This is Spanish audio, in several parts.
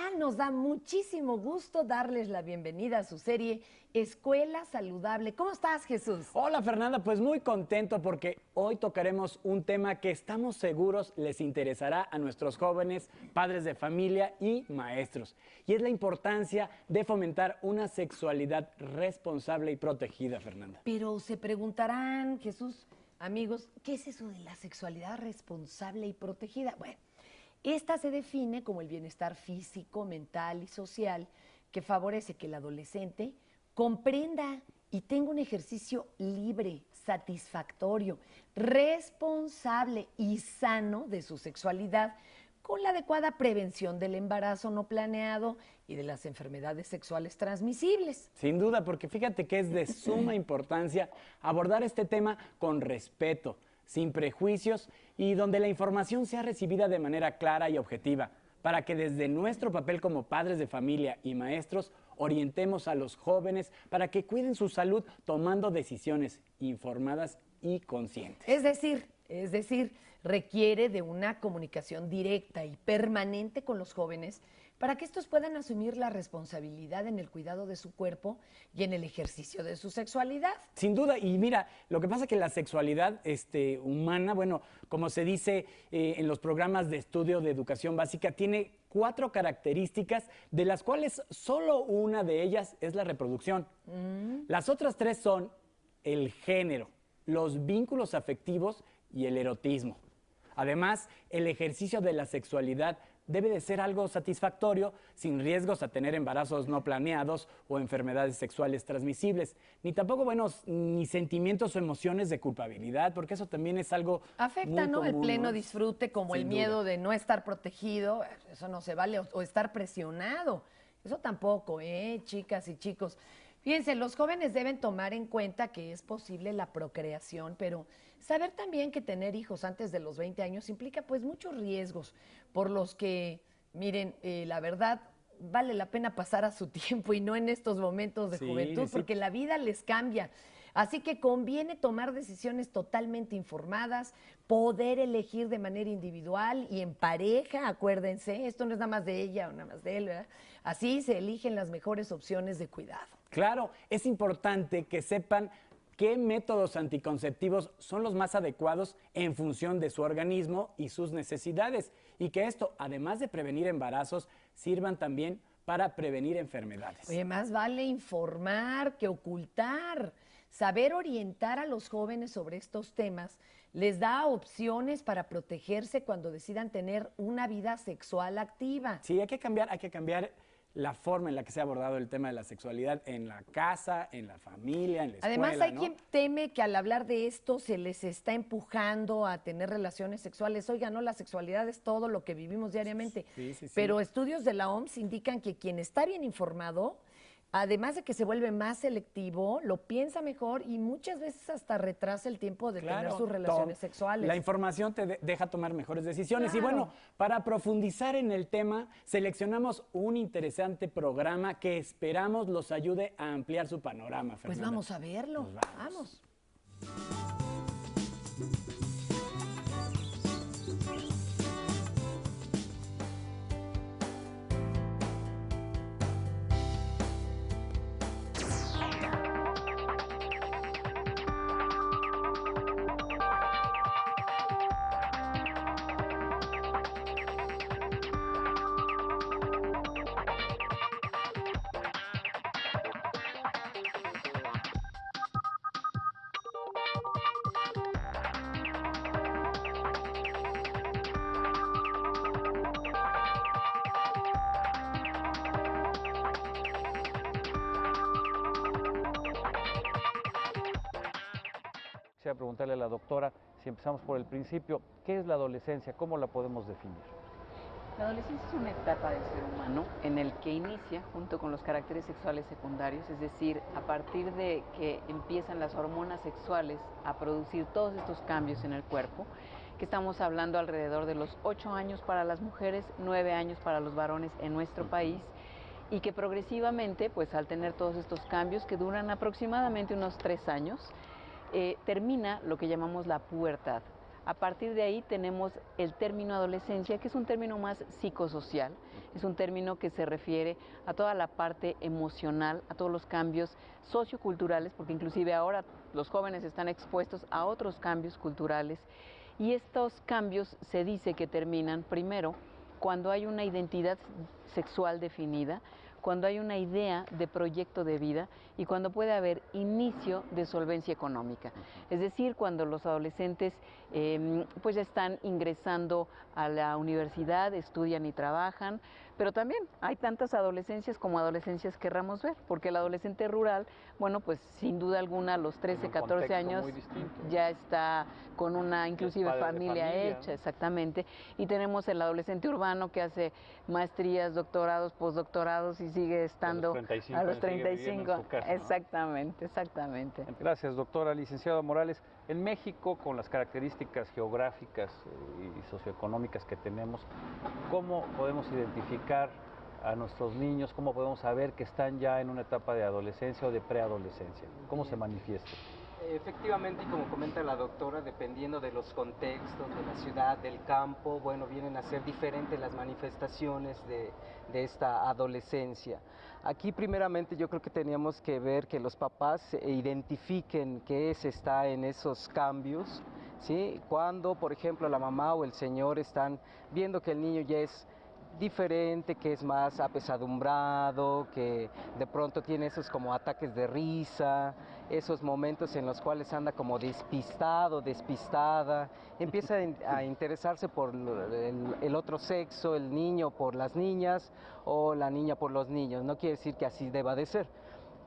tal? Nos da muchísimo gusto darles la bienvenida a su serie Escuela Saludable. ¿Cómo estás, Jesús? Hola, Fernanda, pues muy contento porque hoy tocaremos un tema que estamos seguros les interesará a nuestros jóvenes, padres de familia y maestros. Y es la importancia de fomentar una sexualidad responsable y protegida, Fernanda. Pero se preguntarán, Jesús, amigos, ¿qué es eso de la sexualidad responsable y protegida? Bueno, esta se define como el bienestar físico, mental y social que favorece que el adolescente comprenda y tenga un ejercicio libre, satisfactorio, responsable y sano de su sexualidad, con la adecuada prevención del embarazo no planeado y de las enfermedades sexuales transmisibles. Sin duda, porque fíjate que es de suma importancia abordar este tema con respeto, sin prejuicios y donde la información sea recibida de manera clara y objetiva, para que desde nuestro papel como padres de familia y maestros orientemos a los jóvenes para que cuiden su salud tomando decisiones informadas y conscientes. Es decir, requiere de una comunicación directa y permanente con los jóvenes para que estos puedan asumir la responsabilidad en el cuidado de su cuerpo y en el ejercicio de su sexualidad. Sin duda, y mira, lo que pasa es que la sexualidad humana, bueno, como se dice en los programas de estudio de educación básica, tiene 4 características, de las cuales solo una de ellas es la reproducción. Las otras 3 son el género, los vínculos afectivos y el erotismo. Además, el ejercicio de la sexualidad debe de ser algo satisfactorio, sin riesgos a tener embarazos no planeados o enfermedades sexuales transmisibles, ni tampoco, ni sentimientos o emociones de culpabilidad, porque eso también es algo afecta, muy ¿no? común, El pleno ¿no? disfrute, como Sin el miedo duda. de no estar protegido, eso no se vale, o estar presionado. Eso tampoco, chicas y chicos. Fíjense, los jóvenes deben tomar en cuenta que es posible la procreación, pero saber también que tener hijos antes de los 20 años implica pues muchos riesgos, por los que, miren, la verdad, vale la pena pasar a su tiempo y no en estos momentos de Sí, juventud, sí. porque la vida les cambia. Así que conviene tomar decisiones totalmente informadas, poder elegir de manera individual y en pareja, acuérdense, esto no es nada más de ella o nada más de él, ¿verdad? Así se eligen las mejores opciones de cuidado. Claro, es importante que sepan qué métodos anticonceptivos son los más adecuados en función de su organismo y sus necesidades, y que esto, además de prevenir embarazos, sirvan también para prevenir enfermedades. Oye, más vale informar que ocultar. Saber orientar a los jóvenes sobre estos temas les da opciones para protegerse cuando decidan tener una vida sexual activa. Sí, hay que cambiar la forma en la que se ha abordado el tema de la sexualidad en la casa, en la familia, en la escuela. Además, hay ¿no? quien teme que al hablar de esto se les está empujando a tener relaciones sexuales. Oiga, no, la sexualidad es todo lo que vivimos diariamente. Sí. Pero estudios de la OMS indican que quien está bien informado, además de que se vuelve más selectivo, lo piensa mejor y muchas veces hasta retrasa el tiempo de tener sus relaciones sexuales. La información te deja tomar mejores decisiones. Claro. Y bueno, para profundizar en el tema, seleccionamos un interesante programa que esperamos los ayude a ampliar su panorama, Fernanda. Pues vamos a verlo. Pues vamos. Quisiera preguntarle a la doctora, si empezamos por el principio, ¿qué es la adolescencia? ¿Cómo la podemos definir? La adolescencia es una etapa del ser humano en el que inicia junto con los caracteres sexuales secundarios, es decir, a partir de que empiezan las hormonas sexuales a producir todos estos cambios en el cuerpo, que estamos hablando alrededor de los 8 años para las mujeres, 9 años para los varones en nuestro país, y que progresivamente, pues al tener todos estos cambios que duran aproximadamente unos 3 años, termina lo que llamamos la pubertad. A partir de ahí tenemos el término adolescencia, que es un término más psicosocial, es un término que se refiere a toda la parte emocional, a todos los cambios socioculturales, porque inclusive ahora los jóvenes están expuestos a otros cambios culturales, y estos cambios se dice que terminan primero cuando hay una identidad sexual definida, cuando hay una idea de proyecto de vida y cuando puede haber inicio de solvencia económica. Es decir, cuando los adolescentes pues están ingresando a la universidad, estudian y trabajan, pero también hay tantas adolescencias como adolescencias querramos ver, porque el adolescente rural, bueno, pues sin duda alguna a los 13, 14 años ya está con una inclusive familia hecha, ¿no? Exactamente, y tenemos el adolescente urbano que hace maestrías, doctorados, postdoctorados y sigue estando a los 35. En su casa, ¿no? Exactamente, exactamente. Gracias, doctora. Licenciado Morales, en México, con las características geográficas y socioeconómicas que tenemos, ¿cómo podemos identificar a nuestros niños? ¿Cómo podemos saber que están ya en una etapa de adolescencia o de preadolescencia? ¿Cómo se manifiesta? Efectivamente, y como comenta la doctora, dependiendo de los contextos, de la ciudad, del campo, bueno, vienen a ser diferentes las manifestaciones de esta adolescencia. Aquí primeramente yo creo que teníamos que ver que los papás identifiquen qué está en esos cambios, ¿sí? Cuando, por ejemplo, la mamá o el señor están viendo que el niño ya es diferente, que es más apesadumbrado, que de pronto tiene esos como ataques de risa, esos momentos en los cuales anda como despistado, despistada, empieza a interesarse por el otro sexo, el niño por las niñas o la niña por los niños. No quiere decir que así deba de ser,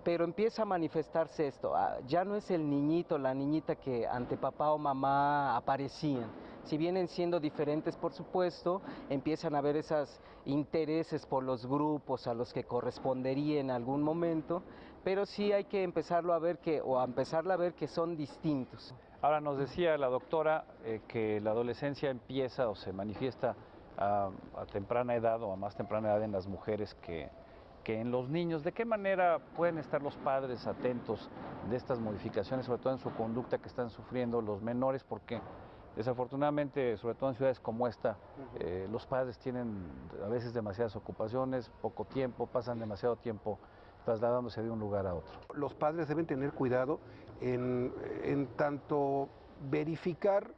pero empieza a manifestarse esto. Ya no es el niñito, la niñita que ante papá o mamá aparecían. Si vienen siendo diferentes, por supuesto, empiezan a haber esos intereses por los grupos a los que correspondería en algún momento, pero sí hay que empezarlo a ver empezarla a ver que son distintos. Ahora nos decía la doctora que la adolescencia empieza o se manifiesta a temprana edad o a más temprana edad en las mujeres que en los niños. ¿De qué manera pueden estar los padres atentos de estas modificaciones, sobre todo en su conducta que están sufriendo los menores? Porque desafortunadamente, sobre todo en ciudades como esta, los padres tienen a veces demasiadas ocupaciones, poco tiempo, pasan demasiado tiempo trasladándose de un lugar a otro. Los padres deben tener cuidado en tanto verificar,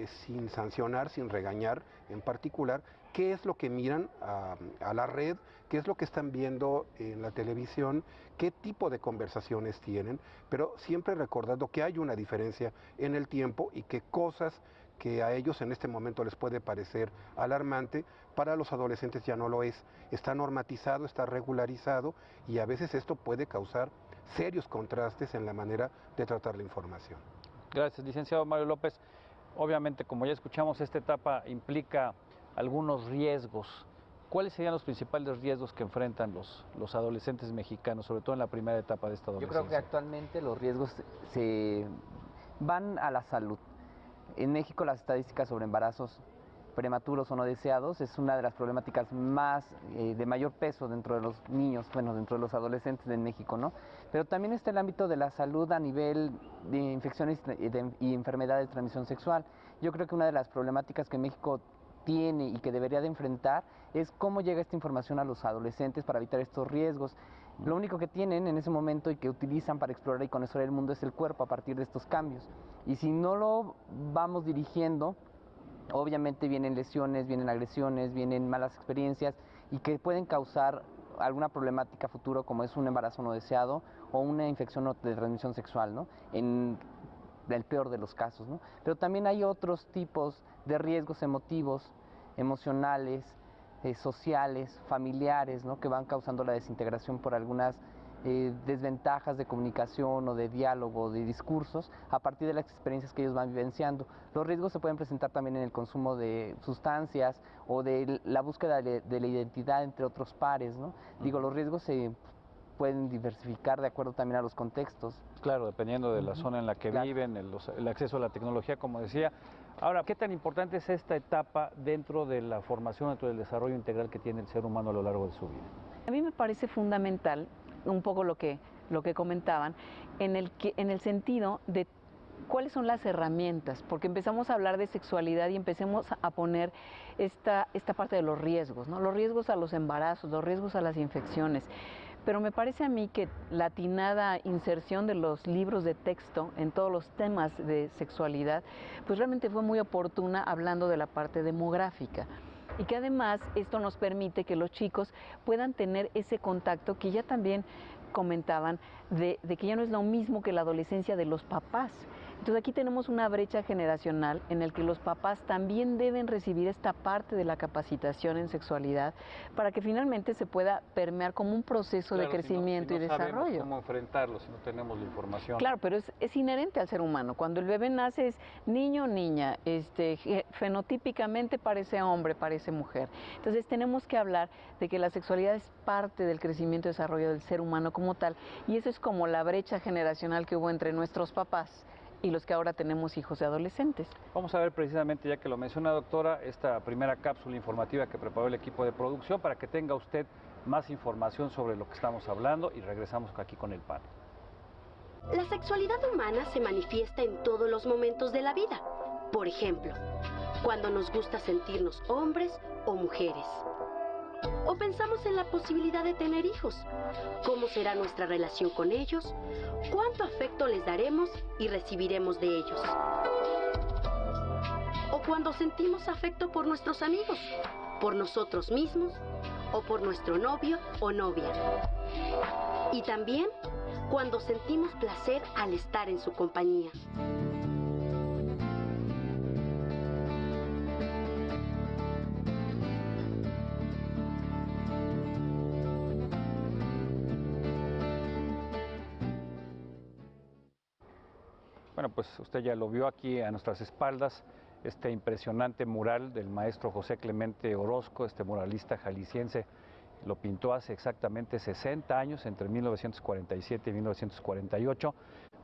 sin sancionar, sin regañar en particular, qué es lo que miran a la red, qué es lo que están viendo en la televisión, qué tipo de conversaciones tienen, pero siempre recordando que hay una diferencia en el tiempo y que cosas que a ellos en este momento les puede parecer alarmante, para los adolescentes ya no lo es. Está normatizado, está regularizado y a veces esto puede causar serios contrastes en la manera de tratar la información. Gracias, licenciado Mario López. Obviamente, como ya escuchamos, esta etapa implica algunos riesgos. ¿Cuáles serían los principales riesgos que enfrentan los adolescentes mexicanos, sobre todo en la primera etapa de esta adolescencia? Yo creo que actualmente los riesgos se van a la salud. En México las estadísticas sobre embarazos prematuros o no deseados es una de las problemáticas más de mayor peso dentro de los niños, bueno, dentro de los adolescentes de México, ¿no? Pero también está el ámbito de la salud a nivel de infecciones y enfermedades de transmisión sexual. Yo creo que una de las problemáticas que México tiene y que debería de enfrentar es cómo llega esta información a los adolescentes para evitar estos riesgos. Lo único que tienen en ese momento y que utilizan para explorar y conocer el mundo es el cuerpo a partir de estos cambios. Y si no lo vamos dirigiendo, obviamente vienen lesiones, vienen agresiones, vienen malas experiencias y que pueden causar alguna problemática futuro como es un embarazo no deseado o una infección de transmisión sexual, ¿no? En el peor de los casos, ¿no? Pero también hay otros tipos de riesgos emotivos, emocionales, sociales, familiares, ¿no? Que van causando la desintegración por algunas desventajas de comunicación o de diálogo, de discursos, a partir de las experiencias que ellos van vivenciando. Los riesgos se pueden presentar también en el consumo de sustancias o de la búsqueda de la identidad entre otros pares, ¿no? Digo, los riesgos se pueden diversificar de acuerdo también a los contextos. Claro, dependiendo de la zona en la que viven, el acceso a la tecnología, como decía. Ahora, ¿qué tan importante es esta etapa dentro de la formación, dentro del desarrollo integral que tiene el ser humano a lo largo de su vida? A mí me parece fundamental un poco lo que comentaban, en el sentido de ¿cuáles son las herramientas? Porque empezamos a hablar de sexualidad y empecemos a poner esta parte de los riesgos, ¿no? Los riesgos a los embarazos, los riesgos a las infecciones. Pero me parece a mí que la atinada inserción de los libros de texto en todos los temas de sexualidad, pues realmente fue muy oportuna hablando de la parte demográfica. Y que además esto nos permite que los chicos puedan tener ese contacto que ya también comentaban de que ya no es lo mismo que la adolescencia de los papás. Entonces aquí tenemos una brecha generacional en el que los papás también deben recibir esta parte de la capacitación en sexualidad para que finalmente se pueda permear como un proceso de crecimiento y desarrollo. No sabemos cómo enfrentarlo si no tenemos la información. Claro, pero es inherente al ser humano. Cuando el bebé nace es niño o niña, fenotípicamente parece hombre, parece mujer. Entonces tenemos que hablar de que la sexualidad es parte del crecimiento y desarrollo del ser humano como tal, y eso es como la brecha generacional que hubo entre nuestros papás y los que ahora tenemos hijos de adolescentes. Vamos a ver precisamente, ya que lo menciona doctora, esta primera cápsula informativa que preparó el equipo de producción para que tenga usted más información sobre lo que estamos hablando, y regresamos aquí con el panel. La sexualidad humana se manifiesta en todos los momentos de la vida. Por ejemplo, cuando nos gusta sentirnos hombres o mujeres. O pensamos en la posibilidad de tener hijos. ¿Cómo será nuestra relación con ellos? ¿Cuánto afecto les daremos y recibiremos de ellos? O cuando sentimos afecto por nuestros amigos, por nosotros mismos o por nuestro novio o novia. Y también cuando sentimos placer al estar en su compañía. Bueno, pues usted ya lo vio aquí a nuestras espaldas, este impresionante mural del maestro José Clemente Orozco, este muralista jalisciense. Lo pintó hace exactamente 60 años, entre 1947 y 1948.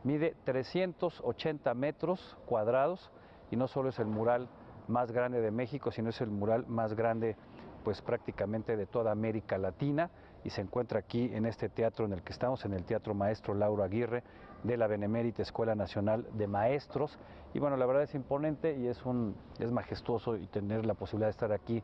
Mide 380 metros cuadrados y no solo es el mural más grande de México, sino es el mural más grande pues prácticamente de toda América Latina, y se encuentra aquí en este teatro en el que estamos, en el Teatro Maestro Lauro Aguirre de la Benemérita Escuela Nacional de Maestros. Y bueno, la verdad es imponente y es majestuoso, y tener la posibilidad de estar aquí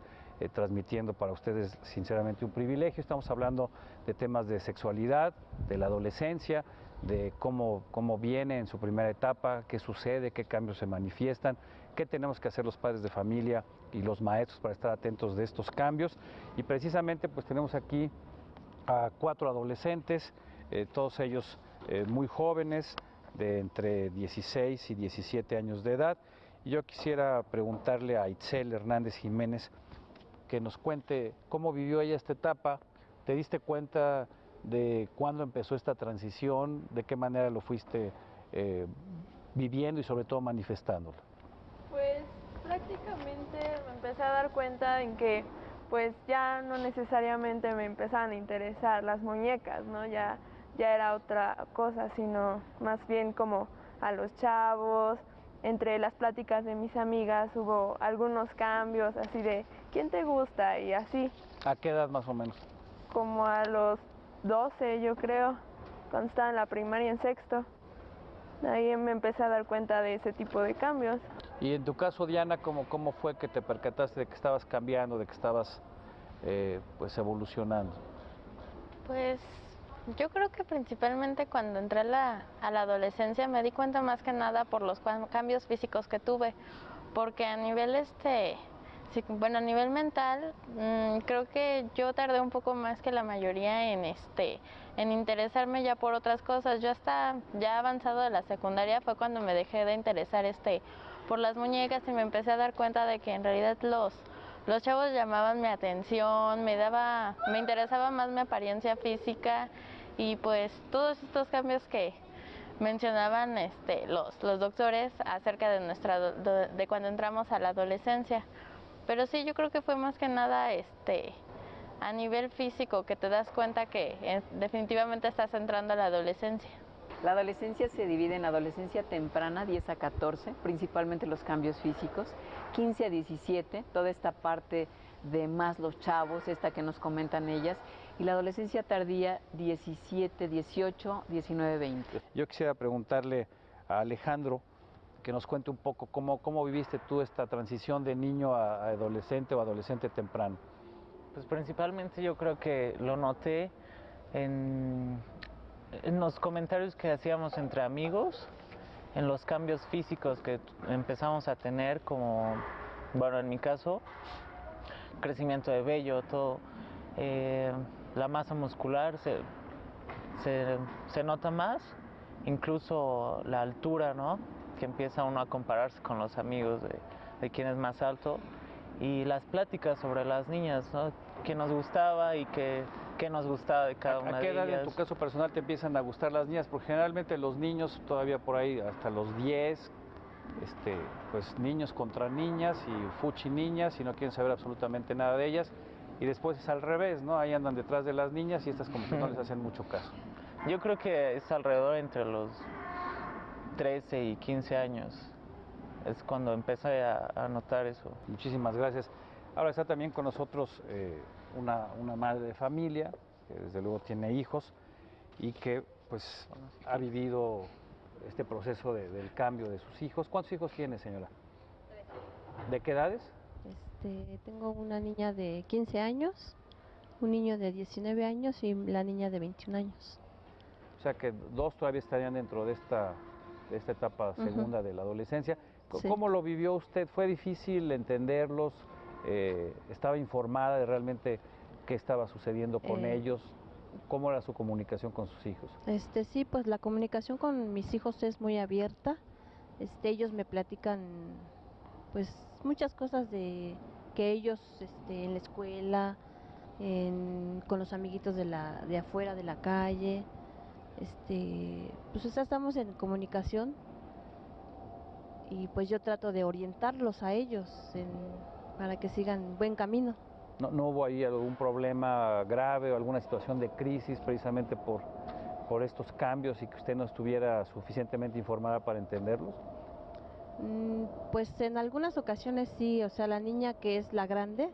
transmitiendo para ustedes, sinceramente un privilegio. Estamos hablando de temas de sexualidad, de la adolescencia, de cómo viene en su primera etapa, qué sucede, qué cambios se manifiestan, qué tenemos que hacer los padres de familia y los maestros para estar atentos de estos cambios. Y precisamente pues tenemos aquí a 4 adolescentes, todos ellos muy jóvenes, de entre 16 y 17 años de edad. Y yo quisiera preguntarle a Itzel Hernández Jiménez que nos cuente cómo vivió ella esta etapa. ¿Te diste cuenta de cuándo empezó esta transición? ¿De qué manera lo fuiste viviendo y sobre todo manifestándolo? Pues prácticamente me empecé a dar cuenta en que pues ya no necesariamente me empezaban a interesar las muñecas, ¿no? Ya era otra cosa, sino más bien como a los chavos. Entre las pláticas de mis amigas hubo algunos cambios así de ¿quién te gusta? Y así. ¿A qué edad más o menos? Como a los 12, yo creo, cuando estaba en la primaria, en sexto. Ahí me empecé a dar cuenta de ese tipo de cambios. Y en tu caso, Diana, ¿cómo fue que te percataste de que estabas cambiando, de que estabas pues evolucionando? Pues yo creo que principalmente cuando entré a la adolescencia me di cuenta más que nada por los cambios físicos que tuve, porque a nivel a nivel mental, creo que yo tardé un poco más que la mayoría en interesarme ya por otras cosas. Yo hasta ya avanzado de la secundaria fue cuando me dejé de interesar por las muñecas y me empecé a dar cuenta de que en realidad los chavos llamaban mi atención, me interesaba más mi apariencia física, y pues todos estos cambios que mencionaban los doctores acerca de cuando entramos a la adolescencia. Pero sí, yo creo que fue más que nada a nivel físico que te das cuenta que definitivamente estás entrando a la adolescencia. La adolescencia se divide en adolescencia temprana, 10 a 14, principalmente los cambios físicos, 15 a 17, toda esta parte de más los chavos, esta que nos comentan ellas, y la adolescencia tardía, 17, 18, 19, 20. Yo quisiera preguntarle a Alejandro que nos cuente un poco cómo viviste tú esta transición de niño a adolescente o adolescente temprano. Pues principalmente yo creo que lo noté en los comentarios que hacíamos entre amigos, en los cambios físicos que empezamos a tener, como, bueno, en mi caso, crecimiento de vello, todo, la masa muscular se nota más, incluso la altura, ¿no? Que empieza uno a compararse con los amigos de quién es más alto, y las pláticas sobre las niñas, ¿no? Qué nos gustaba y qué nos gustaba de cada una de ellas. ¿A qué edad en tu caso personal te empiezan a gustar las niñas? Porque generalmente los niños todavía por ahí hasta los 10, pues niños contra niñas y fuchi niñas y no quieren saber absolutamente nada de ellas. Y después es al revés, ¿no? Ahí andan detrás de las niñas y estas como que no les hacen mucho caso. Yo creo que es alrededor entre los 13 y 15 años. Es cuando empecé a notar eso. Muchísimas gracias. Ahora está también con nosotros una madre de familia, que desde luego tiene hijos y que pues ha vivido este proceso del cambio de sus hijos. ¿Cuántos hijos tiene, señora? 3. ¿De qué edades? Tengo una niña de 15 años, un niño de 19 años y la niña de 21 años. O sea que 2 todavía estarían dentro de esta etapa segunda de la adolescencia. Sí. ¿Cómo lo vivió usted? ¿Fue difícil entenderlos? ¿Estaba informada de realmente qué estaba sucediendo con ellos? ¿Cómo era su comunicación con sus hijos? Sí, pues la comunicación con mis hijos es muy abierta. Ellos me platican pues muchas cosas de que ellos en la escuela, con los amiguitos de afuera de la calle, pues estamos en comunicación y pues yo trato de orientarlos a ellos para que sigan buen camino. ¿No hubo ahí algún problema grave o alguna situación de crisis precisamente por estos cambios y que usted no estuviera suficientemente informada para entenderlos? Pues en algunas ocasiones sí, o sea, la niña que es la grande,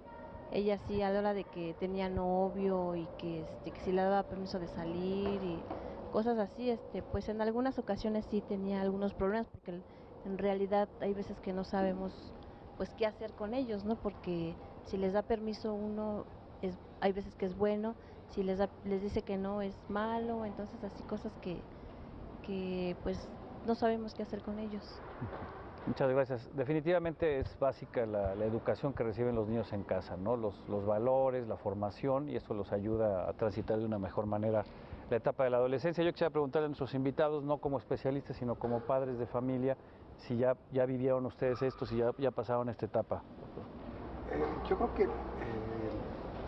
ella sí a la hora de que tenía novio y que si le daba permiso de salir y cosas así, pues en algunas ocasiones sí tenía algunos problemas porque en realidad hay veces que no sabemos pues qué hacer con ellos, ¿no? Porque si les da permiso uno, hay veces que es bueno, si les dice que no es malo, entonces así cosas que pues no sabemos qué hacer con ellos. Muchas gracias. Definitivamente es básica la educación que reciben los niños en casa, ¿no? Los valores, la formación, y eso los ayuda a transitar de una mejor manera la etapa de la adolescencia. Yo quisiera preguntarle a nuestros invitados, no como especialistas, sino como padres de familia, si ya vivieron ustedes esto, si ya pasaron esta etapa. Yo creo que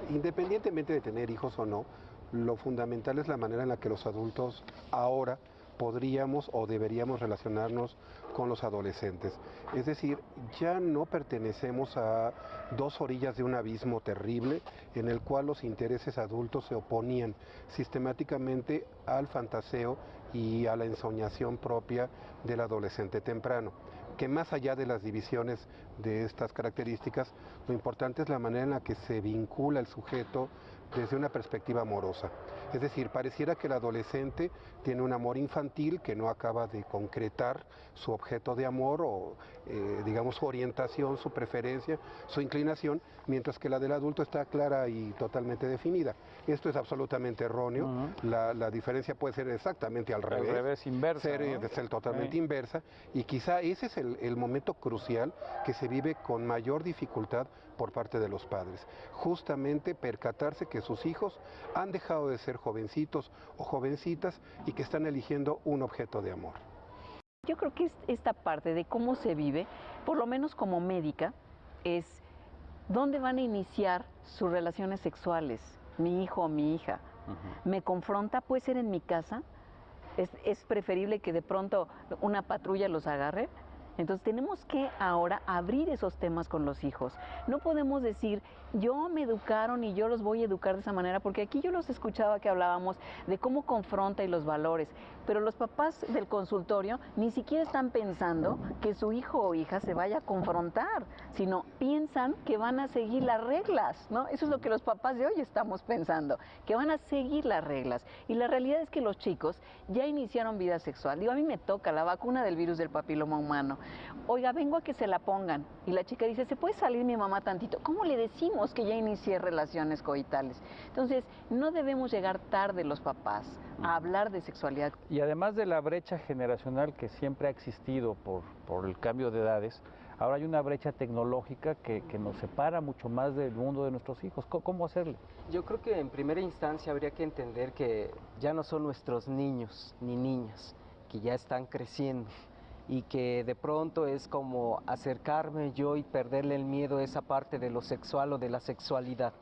independientemente de tener hijos o no, lo fundamental es la manera en la que los adultos ahora podríamos o deberíamos relacionarnos con los adolescentes. Es decir, ya no pertenecemos a 2 orillas de un abismo terrible en el cual los intereses adultos se oponían sistemáticamente al fantaseo y a la ensoñación propia del adolescente temprano. Que más allá de las divisiones de estas características, lo importante es la manera en la que se vincula el sujeto desde una perspectiva amorosa. Es decir, pareciera que el adolescente tiene un amor infantil que no acaba de concretar su objeto de amor o, digamos, su orientación, su preferencia, su inclinación, mientras que la del adulto está clara y totalmente definida. Esto es absolutamente erróneo. La diferencia puede ser exactamente al revés. Al revés, inversa. Ser totalmente inversa. Y quizá ese es el momento crucial que se vive con mayor dificultad por parte de los padres. Justamente percatarse que sus hijos han dejado de ser jovencitos o jovencitas y que están eligiendo un objeto de amor. Yo creo que esta parte de cómo se vive, por lo menos como médica, es dónde van a iniciar sus relaciones sexuales, mi hijo o mi hija. Me confronta, puede ser en mi casa, es preferible que de pronto una patrulla los agarre. Entonces tenemos que ahora abrir esos temas con los hijos. No podemos decir, yo me educaron y yo los voy a educar de esa manera, porque aquí yo los escuchaba que hablábamos de cómo confronta y los valores, pero los papás del consultorio ni siquiera están pensando que su hijo o hija se vaya a confrontar, sino piensan que van a seguir las reglas, ¿no? Eso es lo que los papás de hoy estamos pensando, que van a seguir las reglas. Y la realidad es que los chicos ya iniciaron vida sexual. Digo, a mí me toca la vacuna del virus del papiloma humano. Oiga, vengo a que se la pongan. Y la chica dice, ¿se puede salir mi mamá tantito? ¿Cómo le decimos que ya inicié relaciones coitales? Entonces, no debemos llegar tarde los papás a hablar de sexualidad. Y además de la brecha generacional que siempre ha existido por el cambio de edades, ahora hay una brecha tecnológica que nos separa mucho más del mundo de nuestros hijos. ¿Cómo hacerle? Yo creo que en primera instancia habría que entender que ya no son nuestros niños ni niñas, que ya están creciendo y que de pronto es como acercarme yo y perderle el miedo a esa parte de lo sexual o de la sexualidad.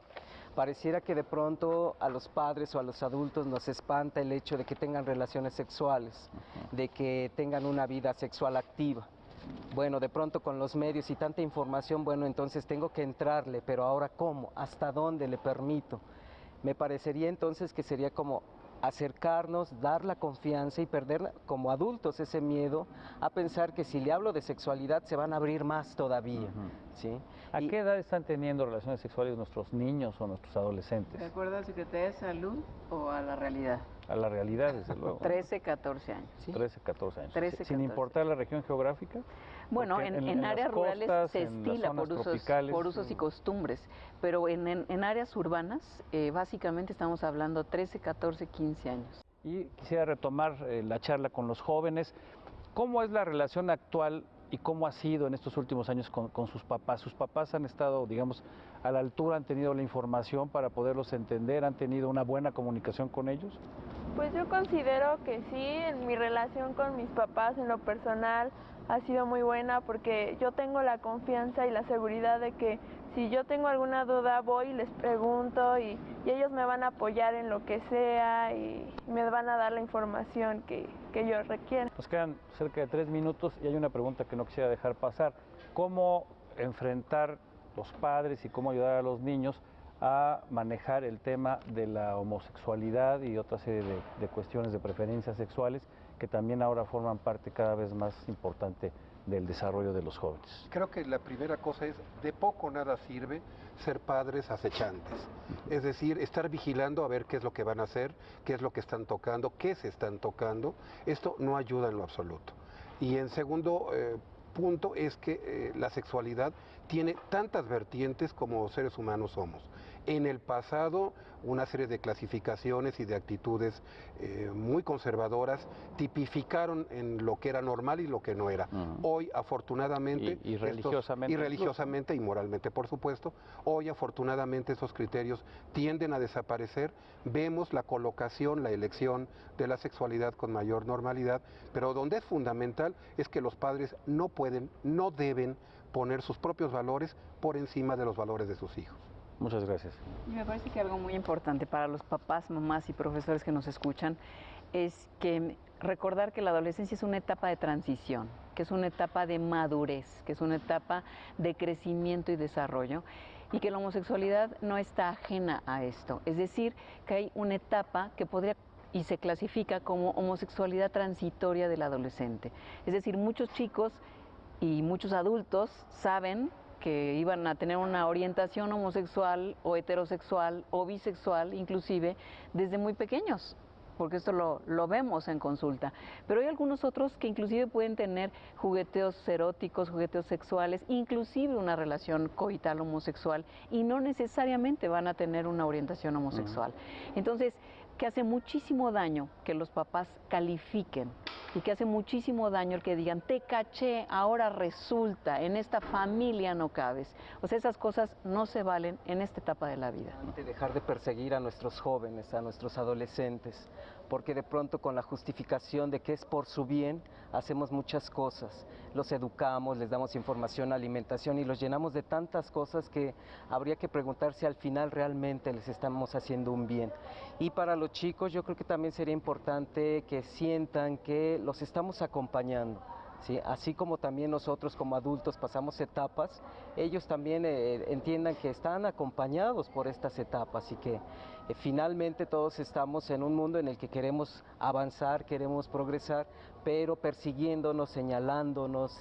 Pareciera que de pronto a los padres o a los adultos nos espanta el hecho de que tengan relaciones sexuales, de que tengan una vida sexual activa. Bueno, de pronto con los medios y tanta información, bueno, entonces tengo que entrarle, pero ahora ¿cómo? ¿Hasta dónde le permito? Me parecería entonces que sería como acercarnos, dar la confianza y perder como adultos ese miedo a pensar que si le hablo de sexualidad se van a abrir más todavía, ¿sí? ¿A qué edad están teniendo relaciones sexuales nuestros niños o nuestros adolescentes? ¿De acuerdo a la Secretaría de Salud o a la realidad? A la realidad, desde luego. 13, 14 años. ¿Sí? 13, 14 años. 13, Sin 14. importar la región geográfica. Bueno, en áreas rurales se estila por usos y costumbres, pero en áreas urbanas básicamente estamos hablando 13, 14, 15 años. Y quisiera retomar la charla con los jóvenes. ¿Cómo es la relación actual y cómo ha sido en estos últimos años con sus papás? ¿Sus papás han estado, digamos, a la altura, han tenido la información para poderlos entender, han tenido una buena comunicación con ellos? Pues yo considero que sí, en mi relación con mis papás en lo personal ha sido muy buena porque yo tengo la confianza y la seguridad de que si yo tengo alguna duda voy y les pregunto y ellos me van a apoyar en lo que sea y me van a dar la información que yo requiera. Nos quedan cerca de 3 minutos y hay una pregunta que no quisiera dejar pasar. ¿Cómo enfrentar los padres y cómo ayudar a los niños a manejar el tema de la homosexualidad y otra serie de cuestiones de preferencias sexuales que también ahora forman parte cada vez más importante del desarrollo de los jóvenes? Creo que la primera cosa es, de poco nada sirve ser padres acechantes. Es decir, estar vigilando a ver qué es lo que van a hacer, qué es lo que están tocando, qué se están tocando. Esto no ayuda en lo absoluto. Y en segundo punto es que la sexualidad tiene tantas vertientes como seres humanos somos. En el pasado, una serie de clasificaciones y de actitudes muy conservadoras tipificaron en lo que era normal y lo que no era. Hoy, afortunadamente, y religiosamente, y moralmente, por supuesto, hoy, afortunadamente, esos criterios tienden a desaparecer. Vemos la colocación, la elección de la sexualidad con mayor normalidad, pero donde es fundamental es que los padres no pueden, no deben poner sus propios valores por encima de los valores de sus hijos. Muchas gracias. Y me parece que algo muy importante para los papás, mamás y profesores que nos escuchan es que recordar que la adolescencia es una etapa de transición, que es una etapa de madurez, que es una etapa de crecimiento y desarrollo, y que la homosexualidad no está ajena a esto. Es decir, que hay una etapa que podría y se clasifica como homosexualidad transitoria del adolescente. Es decir, muchos chicos y muchos adultos saben que iban a tener una orientación homosexual o heterosexual o bisexual, inclusive desde muy pequeños, porque esto lo vemos en consulta. Pero hay algunos otros que inclusive pueden tener jugueteos eróticos, jugueteos sexuales, inclusive una relación coital homosexual, y no necesariamente van a tener una orientación homosexual. Entonces, que hace muchísimo daño que los papás califiquen y que hace muchísimo daño el que digan, te caché, ahora resulta, en esta familia no cabes. O sea, esas cosas no se valen en esta etapa de la vida. Dejar de perseguir a nuestros jóvenes, a nuestros adolescentes, porque de pronto con la justificación de que es por su bien, hacemos muchas cosas. Los educamos, les damos información, alimentación y los llenamos de tantas cosas que habría que preguntar si al final realmente les estamos haciendo un bien. Y para los chicos yo creo que también sería importante que sientan que los estamos acompañando. ¿sí? Así como también nosotros como adultos pasamos etapas, ellos también entiendan que están acompañados por estas etapas y que finalmente todos estamos en un mundo en el que queremos avanzar, queremos progresar, pero persiguiéndonos, señalándonos,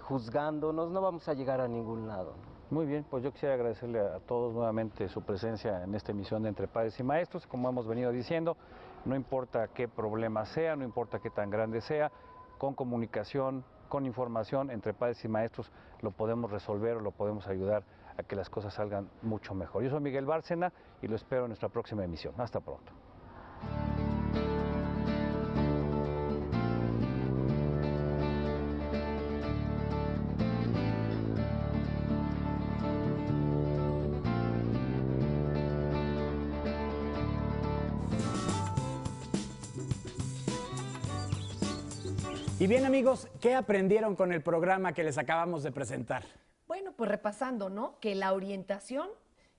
juzgándonos, no vamos a llegar a ningún lado. Muy bien, pues yo quisiera agradecerle a todos nuevamente su presencia en esta emisión de Entre Padres y Maestros. Como hemos venido diciendo, no importa qué problema sea, no importa qué tan grande sea, con comunicación, con información entre padres y maestros lo podemos resolver o lo podemos ayudar a que las cosas salgan mucho mejor. Yo soy Miguel Bárcena y lo espero en nuestra próxima emisión. Hasta pronto. Y bien, amigos, ¿qué aprendieron con el programa que les acabamos de presentar? Bueno, pues repasando, ¿no? Que la orientación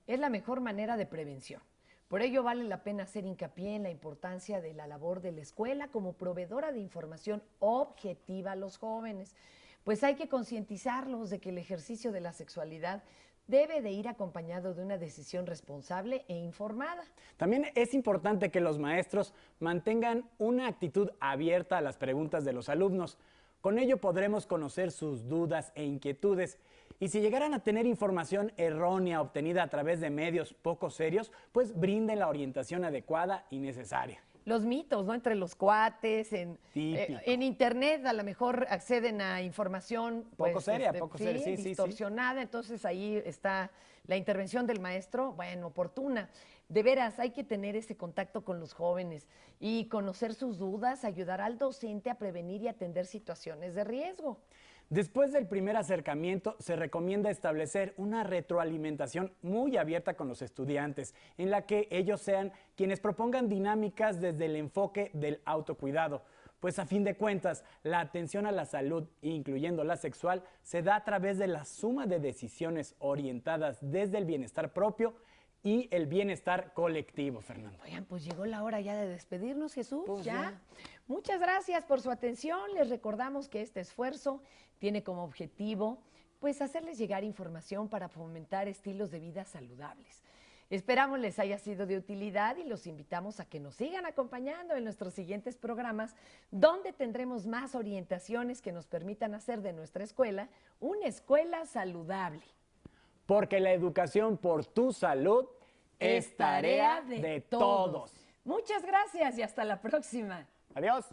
es la mejor manera de prevención. Por ello vale la pena hacer hincapié en la importancia de la labor de la escuela como proveedora de información objetiva a los jóvenes. Pues hay que concientizarlos de que el ejercicio de la sexualidad debe de ir acompañado de una decisión responsable e informada. También es importante que los maestros mantengan una actitud abierta a las preguntas de los alumnos. Con ello podremos conocer sus dudas e inquietudes. Y si llegaran a tener información errónea obtenida a través de medios poco serios, pues brinden la orientación adecuada y necesaria. Los mitos, ¿no? Entre los cuates, en internet a lo mejor acceden a información poco seria, poco seria, sí, distorsionada, entonces ahí está la intervención del maestro, bueno, oportuna. De veras, hay que tener ese contacto con los jóvenes y conocer sus dudas, ayudar al docente a prevenir y atender situaciones de riesgo. Después del primer acercamiento, se recomienda establecer una retroalimentación muy abierta con los estudiantes, en la que ellos sean quienes propongan dinámicas desde el enfoque del autocuidado. Pues a fin de cuentas, la atención a la salud, incluyendo la sexual, se da a través de la suma de decisiones orientadas desde el bienestar propio y el bienestar colectivo, Fernando. Oigan, pues llegó la hora ya de despedirnos, Jesús. Pues ya. Muchas gracias por su atención. Les recordamos que este esfuerzo tiene como objetivo, pues, hacerles llegar información para fomentar estilos de vida saludables. Esperamos les haya sido de utilidad y los invitamos a que nos sigan acompañando en nuestros siguientes programas, donde tendremos más orientaciones que nos permitan hacer de nuestra escuela una escuela saludable. Porque la educación por tu salud es tarea de todos. Muchas gracias y hasta la próxima. Adiós.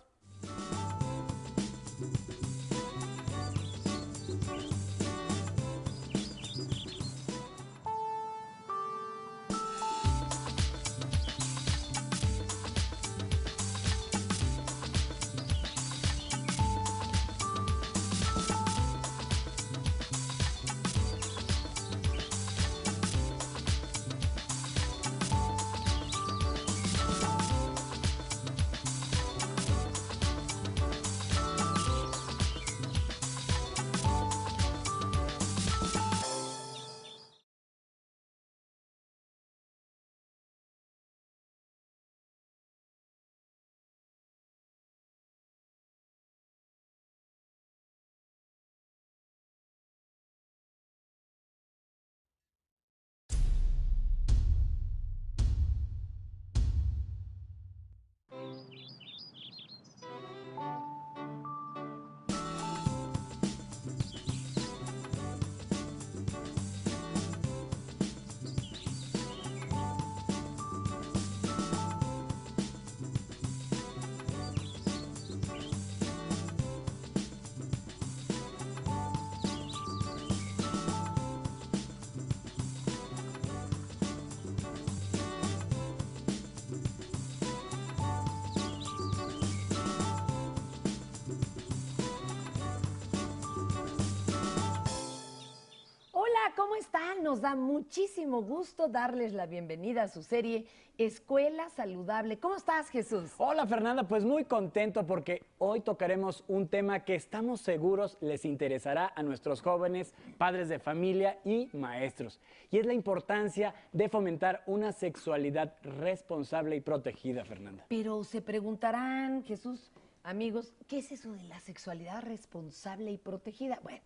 ¿Cómo están? Nos da muchísimo gusto darles la bienvenida a su serie Escuela Saludable. ¿Cómo estás, Jesús? Hola, Fernanda, pues muy contento porque hoy tocaremos un tema que estamos seguros les interesará a nuestros jóvenes, padres de familia y maestros. Y es la importancia de fomentar una sexualidad responsable y protegida, Fernanda. Pero se preguntarán, Jesús, amigos, ¿qué es eso de la sexualidad responsable y protegida? Bueno,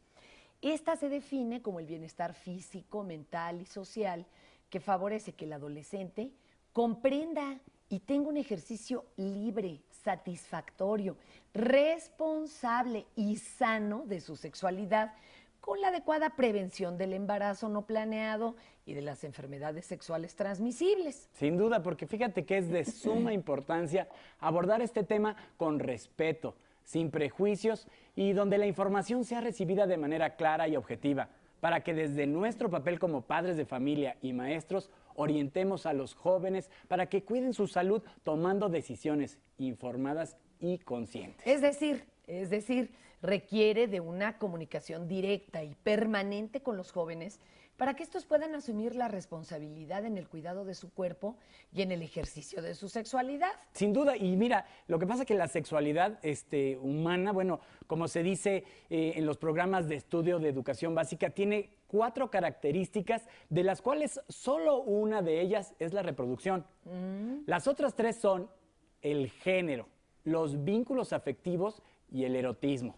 esta se define como el bienestar físico, mental y social que favorece que el adolescente comprenda y tenga un ejercicio libre, satisfactorio, responsable y sano de su sexualidad, con la adecuada prevención del embarazo no planeado y de las enfermedades sexuales transmisibles. Sin duda, porque fíjate que es de suma importancia abordar este tema con respeto, sin prejuicios y donde la información sea recibida de manera clara y objetiva, para que desde nuestro papel como padres de familia y maestros orientemos a los jóvenes para que cuiden su salud tomando decisiones informadas y conscientes. Es decir, requiere de una comunicación directa y permanente con los jóvenes para que estos puedan asumir la responsabilidad en el cuidado de su cuerpo y en el ejercicio de su sexualidad. Sin duda, y mira, lo que pasa es que la sexualidad humana, bueno, como se dice en los programas de estudio de educación básica, tiene 4 características, de las cuales solo una de ellas es la reproducción. Las otras 3 son el género, los vínculos afectivos y el erotismo.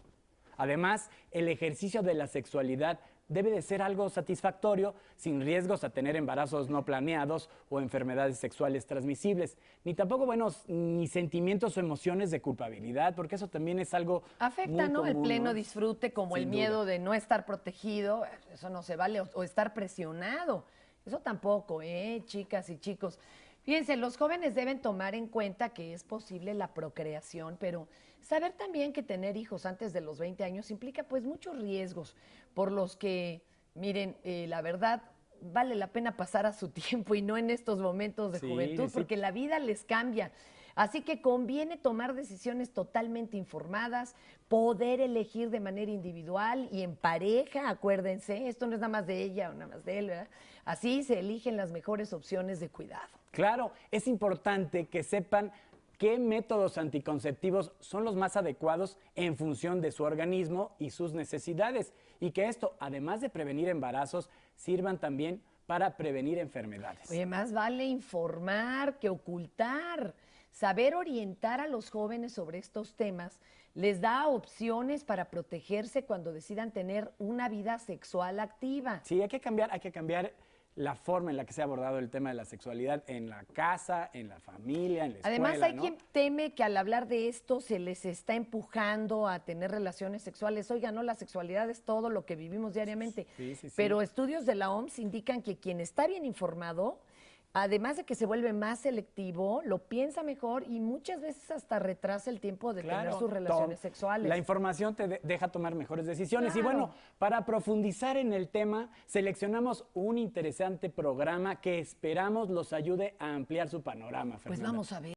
Además, el ejercicio de la sexualidad debe de ser algo satisfactorio, sin riesgos a tener embarazos no planeados o enfermedades sexuales transmisibles, ni tampoco, ni sentimientos o emociones de culpabilidad, porque eso también es algo afecta, muy ¿no? común, El pleno ¿no? disfrute, como Sin el miedo duda. de no estar protegido, eso no se vale, o estar presionado, eso tampoco, chicas y chicos. Fíjense, los jóvenes deben tomar en cuenta que es posible la procreación, pero saber también que tener hijos antes de los 20 años implica pues muchos riesgos, por los que, miren, la verdad, vale la pena pasar a su tiempo y no en estos momentos de juventud, porque la vida les cambia. Así que conviene tomar decisiones totalmente informadas, poder elegir de manera individual y en pareja, acuérdense, esto no es nada más de ella o nada más de él, ¿verdad? Así se eligen las mejores opciones de cuidado. Claro, es importante que sepan qué métodos anticonceptivos son los más adecuados en función de su organismo y sus necesidades, y que esto, además de prevenir embarazos, sirvan también para prevenir enfermedades. Oye, más vale informar que ocultar. Saber orientar a los jóvenes sobre estos temas les da opciones para protegerse cuando decidan tener una vida sexual activa. Sí, hay que cambiar la forma en la que se ha abordado el tema de la sexualidad en la casa, en la familia, en la escuela. Además, hay ¿no? quien teme que al hablar de esto se les está empujando a tener relaciones sexuales. Oiga, no, la sexualidad es todo lo que vivimos diariamente. Sí. Pero estudios de la OMS indican que quien está bien informado, además de que se vuelve más selectivo, lo piensa mejor y muchas veces hasta retrasa el tiempo de tener sus relaciones sexuales. La información te deja tomar mejores decisiones. Claro. Y bueno, para profundizar en el tema, seleccionamos un interesante programa que esperamos los ayude a ampliar su panorama, Pues Fernanda. vamos a ver.